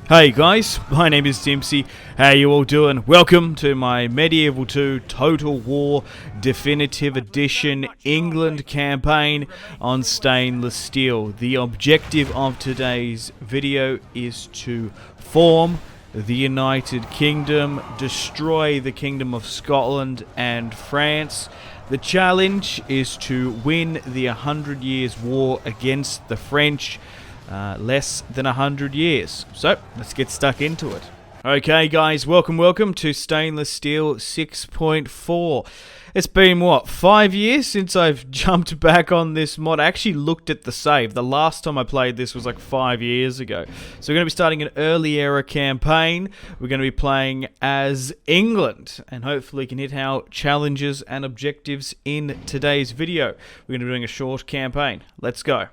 Hey guys, my name is Simpzy. How you all doing? Welcome to my Medieval 2 Total War Definitive Edition England campaign on stainless steel. The objective of today's video is to form the United Kingdom, destroy the Kingdom of Scotland and France. The challenge is to win the 100 Years' War against the French. Less than 100 years. So, let's get stuck into it. Okay guys, welcome to Stainless Steel 6.4. It's been, what, 5 years since I've jumped back on this mod. I actually looked at the save. The last time I played this was like 5 years ago. So we're going to be starting an early era campaign. We're going to be playing as England. And hopefully we can hit our challenges and objectives in today's video. We're going to be doing a short campaign. Let's go.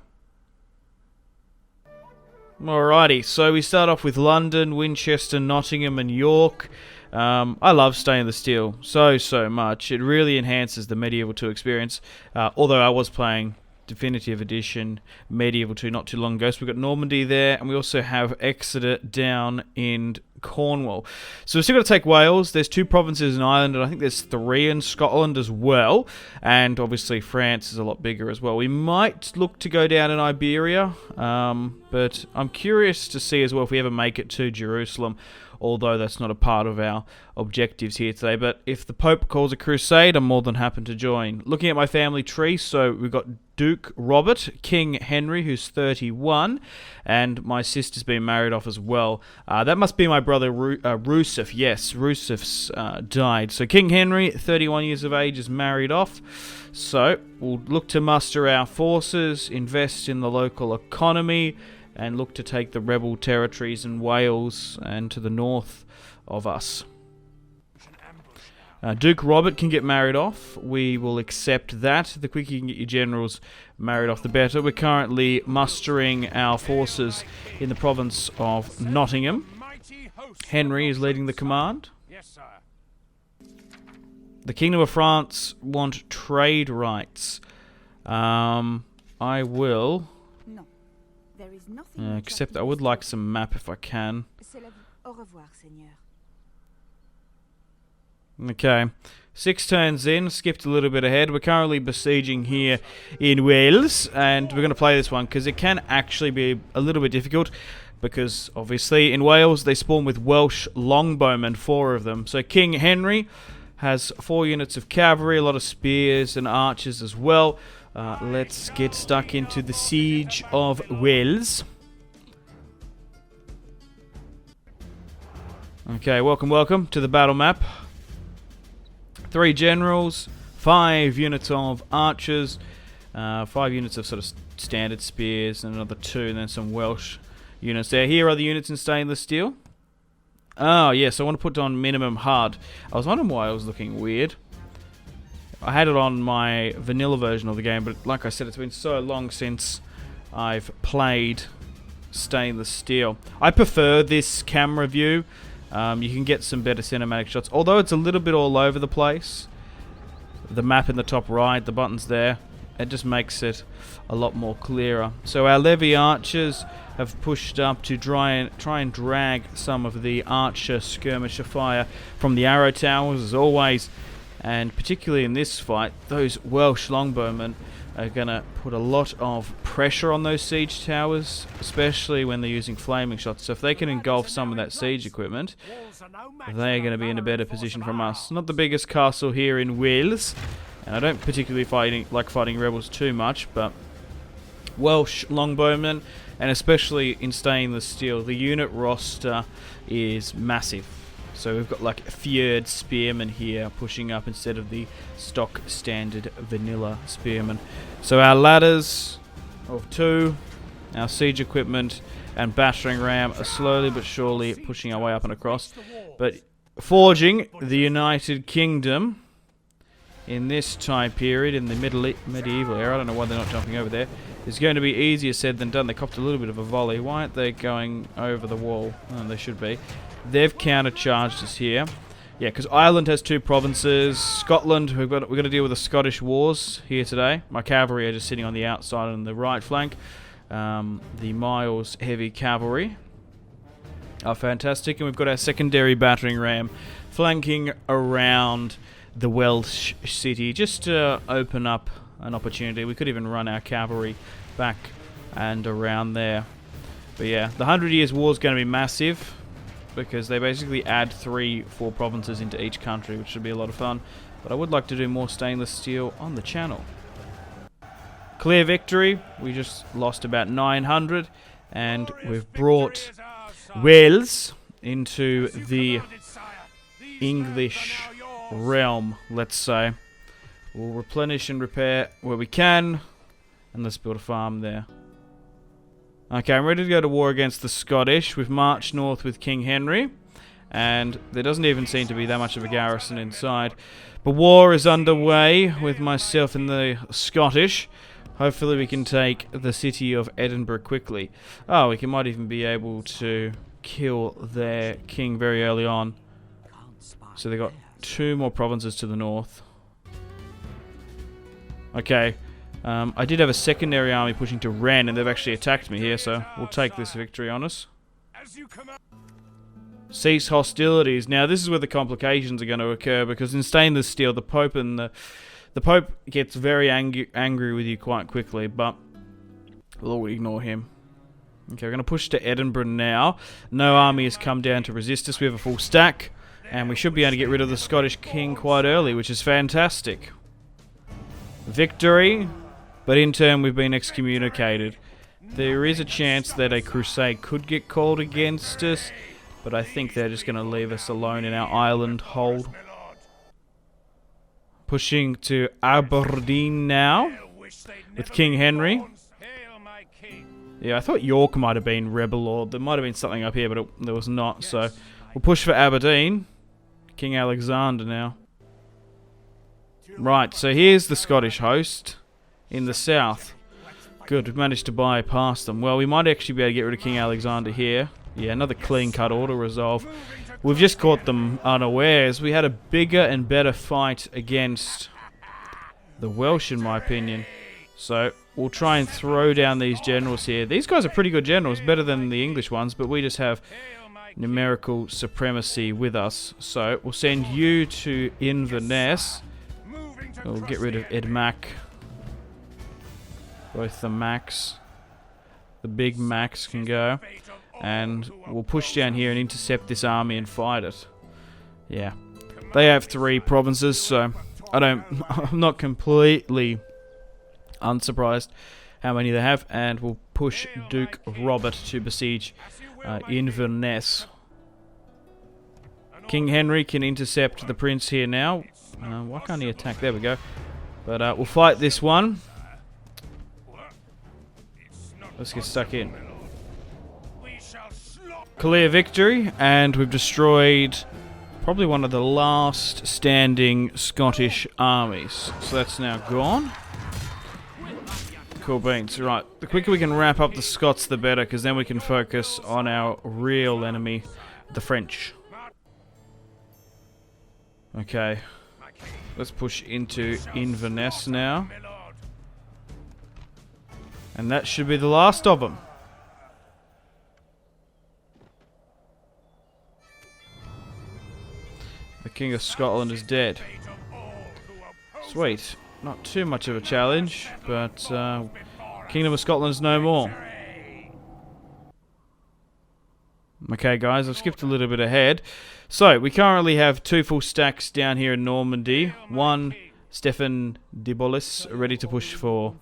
Alrighty, so we start off with London, Winchester, Nottingham and York. I love stainless steel so much. It really enhances the Medieval 2 experience. Although I was playing Definitive Edition Medieval 2 not too long ago. So we've got Normandy there, and we also have Exeter down in Cornwall. So we've still got to take Wales. There's 2 provinces in Ireland, and I think there's 3 in Scotland as well. And obviously France is a lot bigger as well. We might look to go down in Iberia, but I'm curious to see as well if we ever make it to Jerusalem, although that's not a part of our objectives here today. But if the Pope calls a crusade, I'm more than happy to join. Looking at my family tree, so we've got Duke Robert, King Henry, who's 31, and my sister's been married off as well. That must be my brother Rusif. Yes, Rusif's died. So King Henry, 31 years of age, is married off. So we'll look to muster our forces, invest in the local economy, and look to take the rebel territories in Wales and to the north of us. Duke Robert can get married off. We will accept that. The quicker you can get your generals married off, the better. We're currently mustering our forces in the province of Nottingham. Henry is leading the command. The Kingdom of France want trade rights. I will except I would like some map if I can. Okay, 6 turns in, skipped a little bit ahead. We're currently besieging here in Wales, and we're going to play this one because it can actually be a little bit difficult, because obviously in Wales they spawn with Welsh longbowmen, 4 of them. So King Henry has 4 units of cavalry, a lot of spears and archers as well. Let's get stuck into the siege of Wales. Okay, welcome to the battle map. 3 generals, 5 units of archers, 5 units of sort of standard spears, and another 2, and then some Welsh units there. Here are the units in stainless steel. Oh, yes, I want to put on minimum hard. I was wondering why I was looking weird. I had it on my vanilla version of the game, but like I said, it's been so long since I've played stainless steel. I prefer this camera view. You can get some better cinematic shots, although it's a little bit all over the place. The map in the top right, the buttons there, it just makes it a lot more clearer. So our levy archers have pushed up to try and drag some of the archer skirmisher fire from the arrow towers, as always. And particularly in this fight, those Welsh longbowmen are going to put a lot of pressure on those siege towers, especially when they're using flaming shots. So if they can engulf some of that siege equipment, they are going to be in a better position from us. Not the biggest castle here in Wales, and I don't particularly like fighting rebels too much, but Welsh longbowmen, and especially in stainless steel, the unit roster is massive. So we've got like feared spearmen here pushing up instead of the stock standard vanilla spearmen. So our ladders of 2, our siege equipment and battering ram are slowly but surely pushing our way up and across. But forging the United Kingdom in this time period, in the medieval era, I don't know why they're not jumping over there, is going to be easier said than done. They copped a little bit of a volley. Why aren't they going over the wall? Oh, they should be. They've countercharged us here. Yeah, because Ireland has 2 provinces. Scotland, we're going to deal with the Scottish wars here today. My cavalry are just sitting on the outside on the right flank. The Miles heavy cavalry are fantastic. And we've got our secondary battering ram flanking around the Welsh city just to open up an opportunity. We could even run our cavalry back and around there. But yeah, the 100 Years' War is going to be massive because they basically add 4 provinces into each country, which should be a lot of fun. But I would like to do more stainless steel on the channel. Clear victory. We just lost about 900, and we've brought Wales into the English realm, let's say. We'll replenish and repair where we can, and let's build a farm there. Okay, I'm ready to go to war against the Scottish. We've marched north with King Henry, and there doesn't even seem to be that much of a garrison inside. But war is underway with myself and the Scottish. Hopefully we can take the city of Edinburgh quickly. Oh, we might even be able to kill their king very early on. So they got 2 more provinces to the north. Okay. I did have a secondary army pushing to Rennes, and they've actually attacked me here, so we'll take this victory on us. Cease hostilities. Now, this is where the complications are going to occur, because in stainless steel, the Pope and the Pope gets very angry with you quite quickly, but we'll ignore him. Okay, we're going to push to Edinburgh now. No army has come down to resist us. We have a full stack, and we should be able to get rid of the Scottish king quite early, which is fantastic. Victory, but in turn we've been excommunicated. There is a chance that a crusade could get called against us, but I think they're just going to leave us alone in our island hold. Pushing to Aberdeen now with King Henry. Yeah, I thought York might have been rebel lord. There might have been something up here, but there was not. So we'll push for Aberdeen. King Alexander now. Right, so here's the Scottish host in the south. Good, we've managed to bypass them. Well, we might actually be able to get rid of King Alexander here. Yeah, another clean-cut auto resolve. We've just caught them unawares. We had a bigger and better fight against the Welsh, in my opinion. So we'll try and throw down these generals here. These guys are pretty good generals, better than the English ones, but we just have numerical supremacy with us. So we'll send you to Inverness. We'll get rid of Ed Mac. Both the Macs. The big Macs can go. And we'll push down here and intercept this army and fight it. Yeah. They have 3 provinces, so I'm not completely unsurprised how many they have. And we'll push Duke Robert to besiege Inverness. King Henry can intercept the prince here now. Why can't he attack? There we go. But we'll fight this one. Let's get stuck in. Clear victory, and we've destroyed probably one of the last standing Scottish armies. So that's now gone. Cool beans. Right, the quicker we can wrap up the Scots, the better, because then we can focus on our real enemy, the French. Okay. Let's push into Inverness now. And that should be the last of them. The King of Scotland is dead. Sweet. Not too much of a challenge, but Kingdom of Scotland is no more. Okay, guys, I've skipped a little bit ahead. So, we currently have 2 full stacks down here in Normandy. One, Stefan Dibolis, ready to push for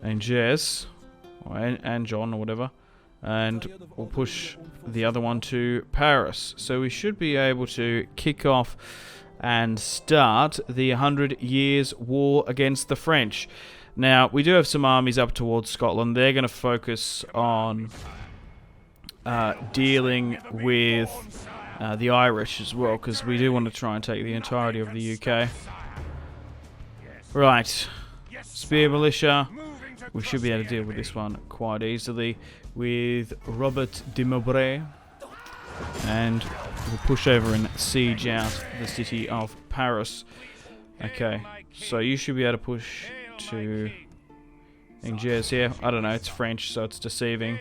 Angers, or Anjon, or whatever. And we'll push the other one to Paris. So we should be able to kick off and start the 100 Years' War against the French. Now, we do have some armies up towards Scotland. They're going to focus on dealing with the Irish as well, because we do want to try and take the entirety of the UK. Right. Spear Militia. We should be able to deal with this one quite easily with Robert de Maubrey. And we'll push over and siege out the city of Paris. Okay, so you should be able to push to Angers here. I don't know, it's French, so it's deceiving.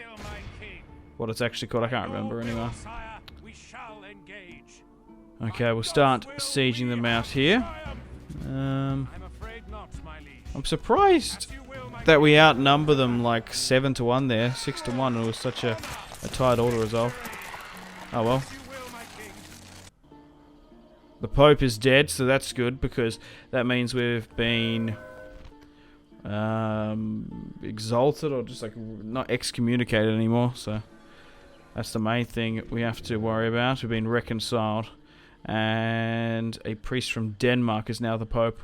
what it's actually called. I can't remember anymore. Okay, we'll start sieging them out here. I'm surprised that we outnumber them like 7-1 there, 6-1. It was such a tight order result. Oh well. The Pope is dead, so that's good because that means we've been exalted or just like not excommunicated anymore. So that's the main thing we have to worry about. We've been reconciled, and a priest from Denmark is now the Pope.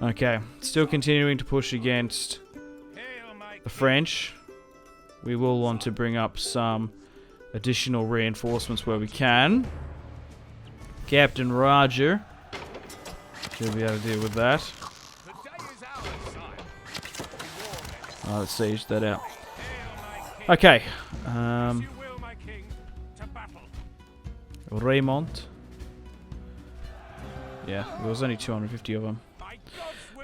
Okay, still continuing to push against the French. We will want to bring up some additional reinforcements where we can. Captain Roger should be able to deal with that. Let's siege that out. Okay. Raymond. Yeah, there was only 250 of them.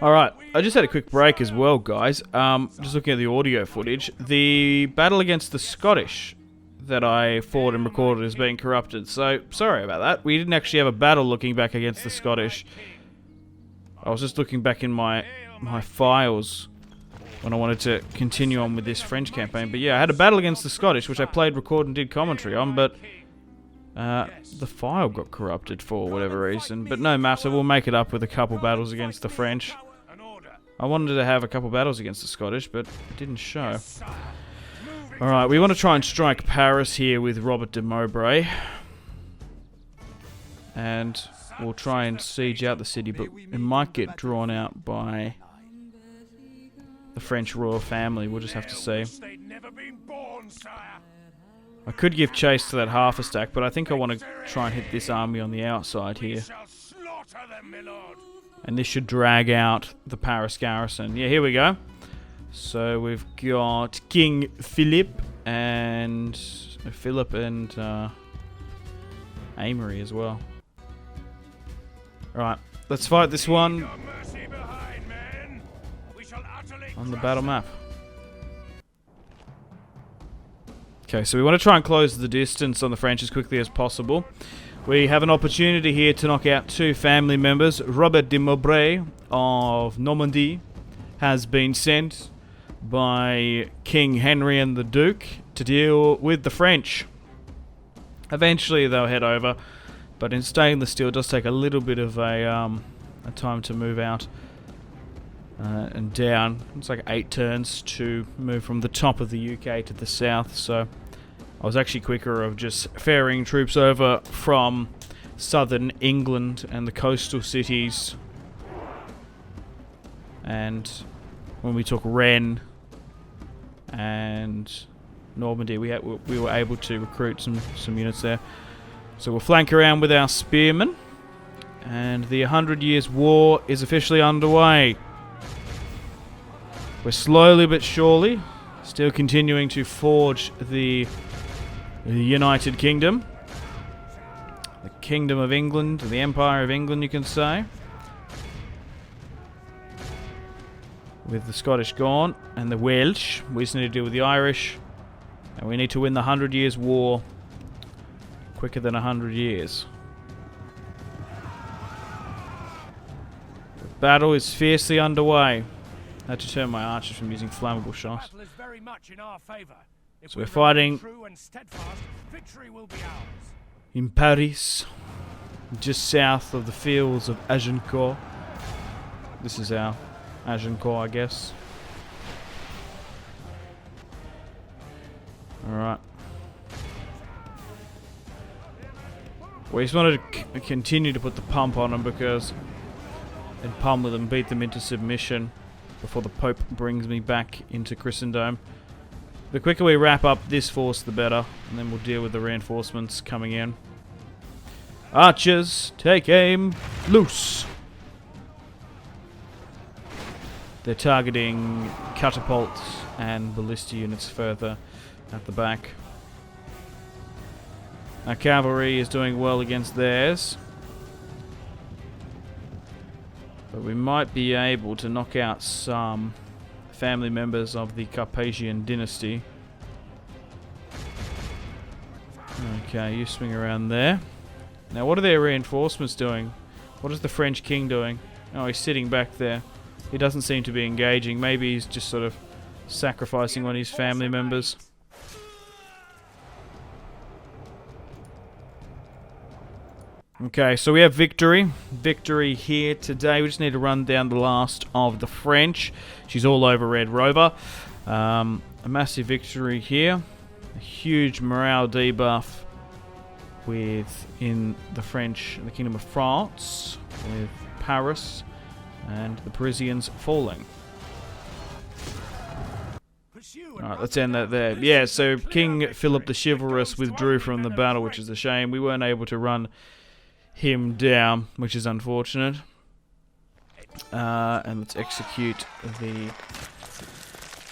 Alright, I just had a quick break as well, guys. Just looking at the audio footage. The battle against the Scottish that I fought and recorded is being corrupted. So, sorry about that. We didn't actually have a battle looking back against the Scottish. I was just looking back in my files when I wanted to continue on with this French campaign. But yeah, I had a battle against the Scottish, which I played, recorded, and did commentary on, but the file got corrupted for whatever reason. But no matter, we'll make it up with a couple battles against the French. I wanted to have a couple battles against the Scottish, but it didn't show. Alright, we want to try and strike Paris here with Robert de Mowbray. And we'll try and siege out the city, but it might get drawn out by the French royal family. We'll just have to see. I could give chase to that half a stack, but I think I want to try and hit this army on the outside here. And this should drag out the Paris garrison. Yeah, here we go. So we've got King Philip and Amory as well. Right, let's fight this one on the battle map. Okay, so we want to try and close the distance on the French as quickly as possible. We have an opportunity here to knock out two family members. Robert de Mowbray of Normandy has been sent by King Henry and the Duke to deal with the French. Eventually they'll head over, but in stainless steel it does take a little bit of a time to move out and down. It's like 8 turns to move from the top of the UK to the south, so I was actually quicker of just ferrying troops over from southern England and the coastal cities. And when we took Rennes and Normandy, we were able to recruit some units there. So we'll flank around with our spearmen, and the 100 Years' War is officially underway. We're slowly but surely still continuing to forge the United Kingdom. The Kingdom of England, the Empire of England, you can say. With the Scottish gone, and the Welsh. We just need to deal with the Irish. And we need to win the 100 Years' War quicker than 100 years. The battle is fiercely underway. I had to turn my archers from using flammable shots. So we're fighting in Paris, just south of the fields of Agincourt. This is our Agincourt, I guess. Alright. We just wanted to continue to put the pump on them and pummel them, beat them into submission before the Pope brings me back into Christendom. The quicker we wrap up this force, the better, and then we'll deal with the reinforcements coming in. Archers, take aim, loose! They're targeting catapults and ballista units further at the back. Our cavalry is doing well against theirs, but we might be able to knock out some family members of the Carpathian dynasty. Okay, you swing around there. Now, what are their reinforcements doing? What is the French king doing? Oh, he's sitting back there. He doesn't seem to be engaging. Maybe he's just sort of sacrificing one of his family members. Okay, so we have victory. Victory here today. We just need to run down the last of the French. She's all over Red Rover. A massive victory here. A huge morale debuff within the French, the Kingdom of France, with Paris and the Parisians falling. Alright, let's end that there. Yeah, so King Philip the Chivalrous withdrew from the battle, which is a shame. We weren't able to run him down, which is unfortunate. And let's execute the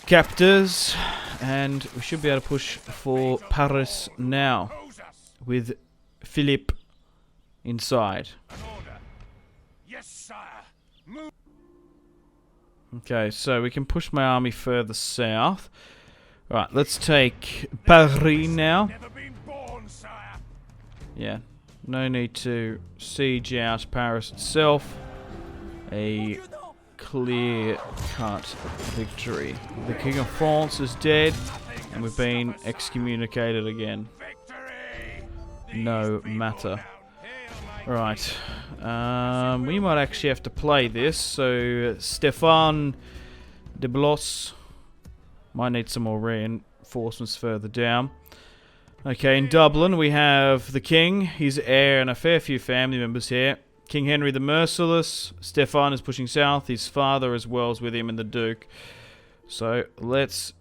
captors, and we should be able to push for Paris now with Philip inside. Okay, so we can push my army further south. Right, let's take Paris now. Yeah, no need to siege out Paris itself. A clear-cut victory. The King of France is dead, and we've been excommunicated again. No matter. Right. We might actually have to play this. So, Stéphane de Blois might need some more reinforcements further down. Okay, in Dublin we have the King, his heir, and a fair few family members here. King Henry the Merciless. Stéphane is pushing south. His father as well is with him, and the Duke. So, let's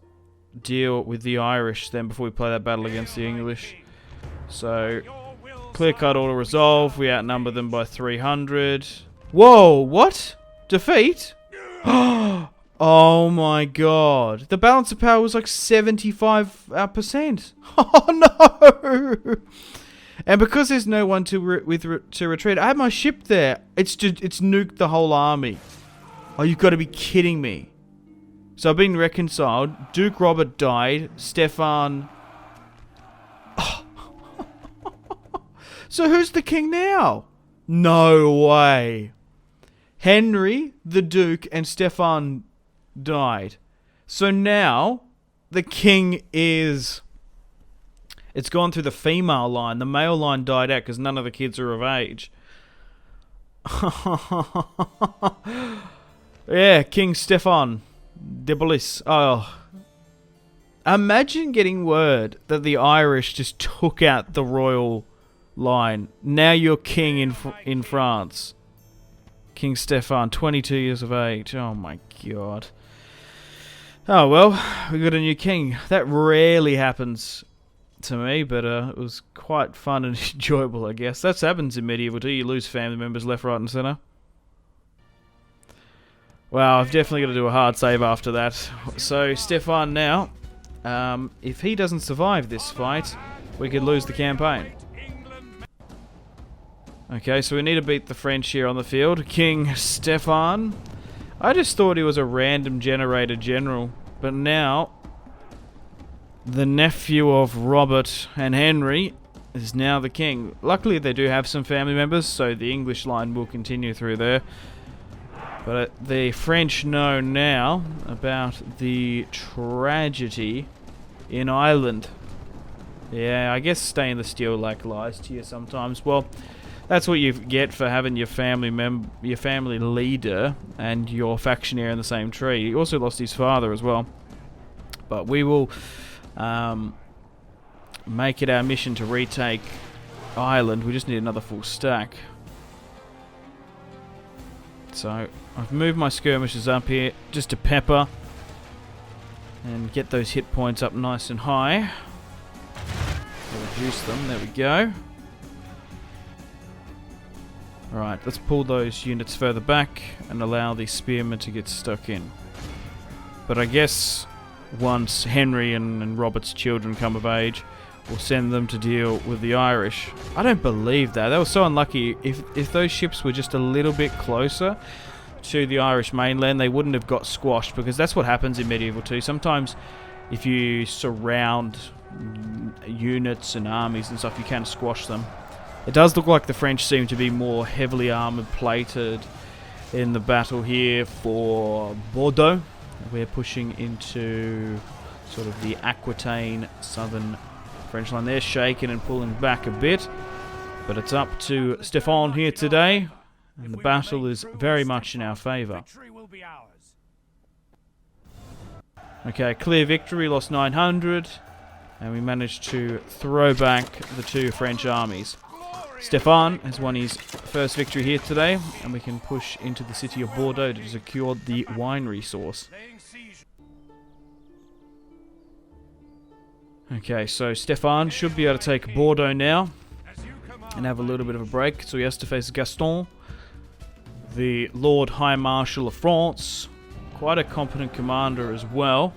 deal with the Irish then before we play that battle against the English. So, clear-cut auto resolve. We outnumber them by 300. Whoa, what? Defeat? Oh my god. The balance of power was like 75%. Oh no! And because there's no one to retreat, I have my ship there. It's nuked the whole army. Oh, you've got to be kidding me. So I've been reconciled. Duke Robert died. Stéphane... So who's the king now? No way. Henry, the Duke, and Stéphane died. So now, the king is... It's gone through the female line. The male line died out because none of the kids are of age. Yeah, King Stéphane de Blois. Oh. Imagine getting word that the Irish just took out the royal line. Now you're king in France. King Stéphane, 22 years of age. Oh my god. Oh well, we got a new king. That rarely happens to me, but it was quite fun and enjoyable, I guess. That happens in medieval too. You lose family members left, right and centre. Well, I've definitely got to do a hard save after that. So Stéphane now, if he doesn't survive this fight, we could lose the campaign. Okay, so we need to beat the French here on the field. King Stéphane. I just thought he was a random generated general, but now the nephew of Robert and Henry is now the king. Luckily they do have some family members, so the English line will continue through there. But the French know now about the tragedy in Ireland. Yeah, I guess staying the steel like lies to you sometimes. Well, that's what you get for having your family leader and your factionary in the same tree. He also lost his father as well. But we will make it our mission to retake Ireland. We just need another full stack. So I've moved my skirmishers up here just to pepper and get those hit points up nice and high. Reduce them. There we go. Alright, let's pull those units further back and allow the spearmen to get stuck in. But I guess once Henry and Robert's children come of age, we'll send them to deal with the Irish. I don't believe that. That was so unlucky. If those ships were just a little bit closer to the Irish mainland, they wouldn't have got squashed, because that's what happens in Medieval 2. Sometimes if you surround units and armies and stuff, you can squash them. It does look like the French seem to be more heavily armoured plated in the battle here for Bordeaux. We're pushing into sort of the Aquitaine southern French line. They're shaking and pulling back a bit, but it's up to Stefan here today, and the battle is very much in our favour. Okay, clear victory, lost 900, and we managed to throw back the 2 French armies. Stefan has won his first victory here today, and we can push into the city of Bordeaux to secure the wine resource. Okay, so Stefan should be able to take Bordeaux now and have a little bit of a break. So he has to face Gaston, the Lord High Marshal of France, quite a competent commander as well,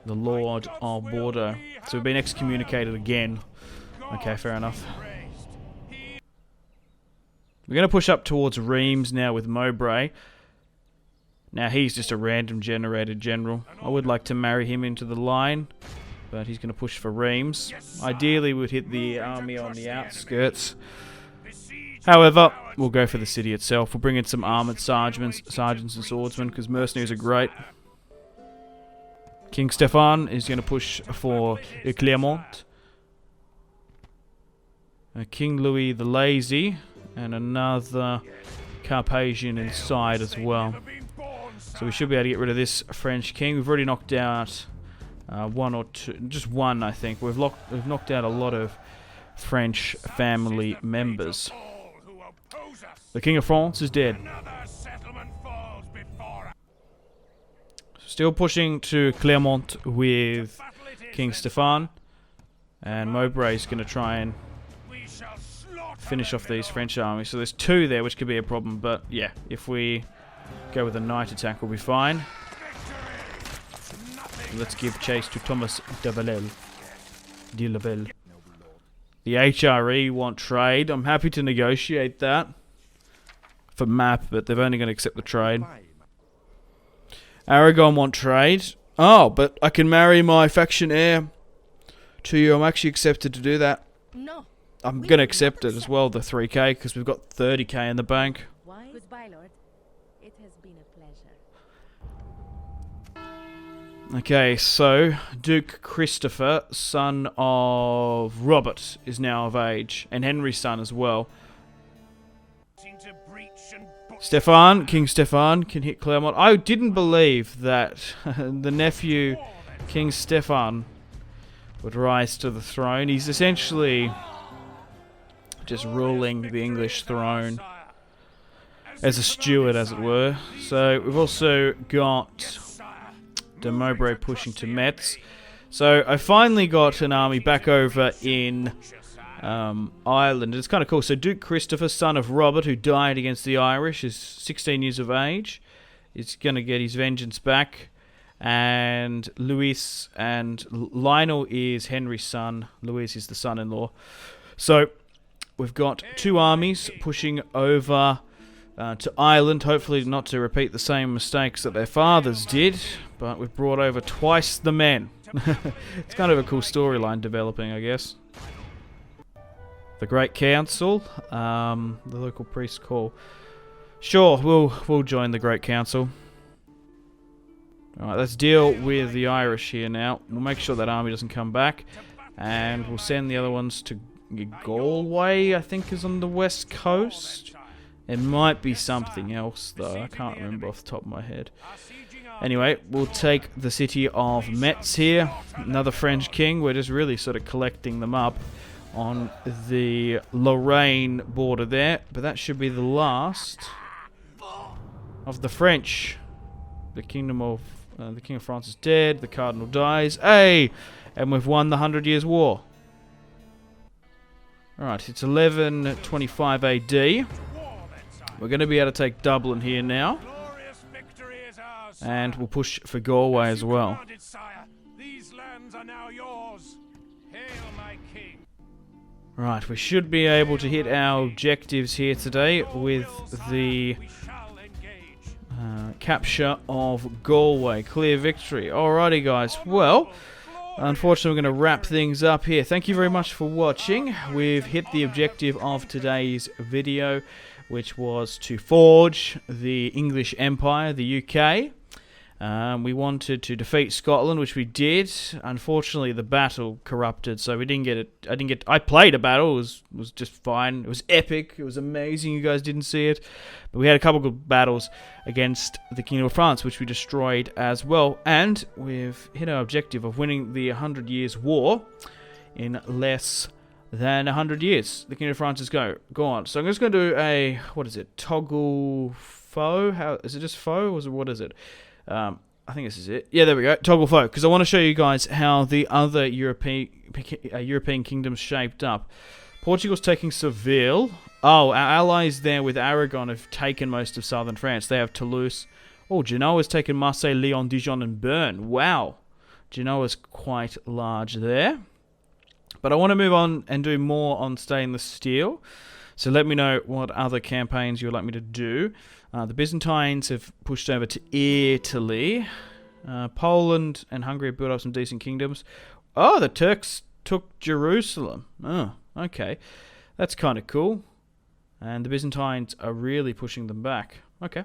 the Lord of Bordeaux. So we've been excommunicated again. Okay, fair enough. We're going to push up towards Reims now with Mowbray. Now he's just a random generated general. I would like to marry him into the line, but he's going to push for Reims. Ideally we'd hit the army on the outskirts. However, we'll go for the city itself. We'll bring in some armoured sergeants and swordsmen, because mercenaries are great. King Stefan is going to push for Clermont. King Louis the Lazy, and another Carpathian inside as well. So we should be able to get rid of this French king. We've already knocked out one or two, just one I think. We've knocked out a lot of French family members. The King of France is dead. Still pushing to Clermont with King Stefan, and Mowbray is going to try and finish off these French armies. So there's 2 there, which could be a problem, but yeah, if we go with a night attack, we'll be fine. Let's give chase to Thomas de Lavelle. The HRE want trade. I'm happy to negotiate that for map, but they're only going to accept the trade. Aragon want trade. Oh, but I can marry my faction heir to you. I'm actually accepted to do that. No. I'm going to accept it as well, the 3k, because we've got 30k in the bank. Goodbye, Lord. It has been a pleasure. Okay, so Duke Christopher, son of Robert, is now of age, and Henry's son as well. Stefan, King Stefan, can hit Clermont. I didn't believe that the nephew, King Stefan, would rise to the throne. He's essentially just ruling the English throne as a steward, as it were. So we've also got de Mowbray pushing to Metz. So I finally got an army back over in Ireland. It's kind of cool. So Duke Christopher, son of Robert, who died against the Irish, is 16 years of age. He's going to get his vengeance back. And Louis and Lionel is Henry's son. Louis is the son-in-law. So we've got 2 armies pushing over to Ireland, hopefully not to repeat the same mistakes that their fathers did, but we've brought over twice the men. It's kind of a cool storyline developing, I guess. The Great Council, the local priests call. Sure, we'll join the Great Council. Alright, let's deal with the Irish here now. We'll make sure that army doesn't come back, and we'll send the other ones to Galway, I think is on the west coast. It might be something else though, I can't remember off the top of my head. Anyway, we'll take the city of Metz here. Another French king. We're just really sort of collecting them up on the Lorraine border there. But that should be the last of the French. The King of France is dead. The Cardinal dies. Hey! And we've won the 100 Years' War. Alright, it's 1125 AD. We're going to be able to take Dublin here now. And we'll push for Galway as well. Right, we should be able to hit our objectives here today with the capture of Galway. Clear victory. Alrighty, guys. Well, unfortunately, we're going to wrap things up here. Thank you very much for watching. We've hit the objective of today's video, which was to forge the English Empire, the UK. We wanted to defeat Scotland, which we did. Unfortunately, the battle corrupted, so we didn't get it. I played a battle. It was just fine. It was epic. It was amazing. You guys didn't see it, but we had a couple good battles against the Kingdom of France, which we destroyed as well. And we've hit our objective of winning the 100 Years' War in less than 100 years. The Kingdom of France is gone. So I'm just going to do a, what is it? Toggle foe? How is it? Just foe, or what is it? I think this is it. Yeah, there we go. Toggle foe. Because I want to show you guys how the other European kingdoms shaped up. Portugal's taking Seville. Oh, our allies there with Aragon have taken most of southern France. They have Toulouse. Oh, Genoa's taken Marseille, Lyon, Dijon, and Bern. Wow. Genoa's quite large there. But I want to move on and do more on stainless steel. So let me know what other campaigns you would like me to do. The Byzantines have pushed over to Italy. Poland and Hungary have built up some decent kingdoms. Oh, the Turks took Jerusalem. Oh, okay. That's kind of cool. And the Byzantines are really pushing them back. Okay.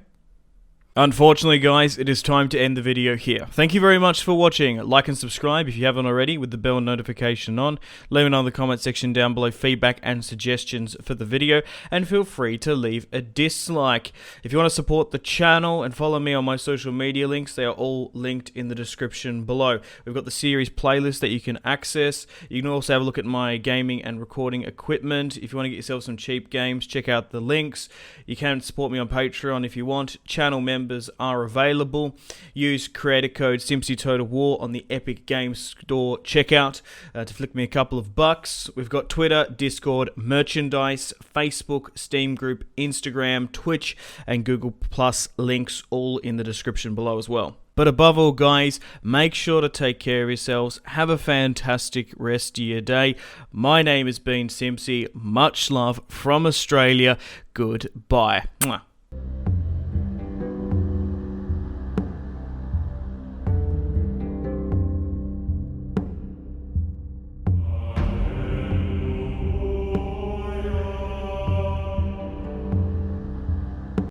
Unfortunately, guys, it is time to end the video here. Thank you very much for watching. Like and subscribe if you haven't already with the bell notification on. Let me know in the comment section down below feedback and suggestions for the video. And feel free to leave a dislike. If you want to support the channel and follow me on my social media links, they are all linked in the description below. We've got the series playlist that you can access. You can also have a look at my gaming and recording equipment. If you want to get yourself some cheap games, check out the links. You can support me on Patreon if you want. Channel members are available. Use creator code SimpzyTotalWar on the Epic Games Store checkout to flick me a couple of bucks. We've got Twitter, Discord, merchandise, Facebook, Steam group, Instagram, Twitch, and Google Plus links all in the description below as well. But above all, guys, make sure to take care of yourselves. Have a fantastic rest of your day. My name has been Simpzy. Much love from Australia. Goodbye. Mwah.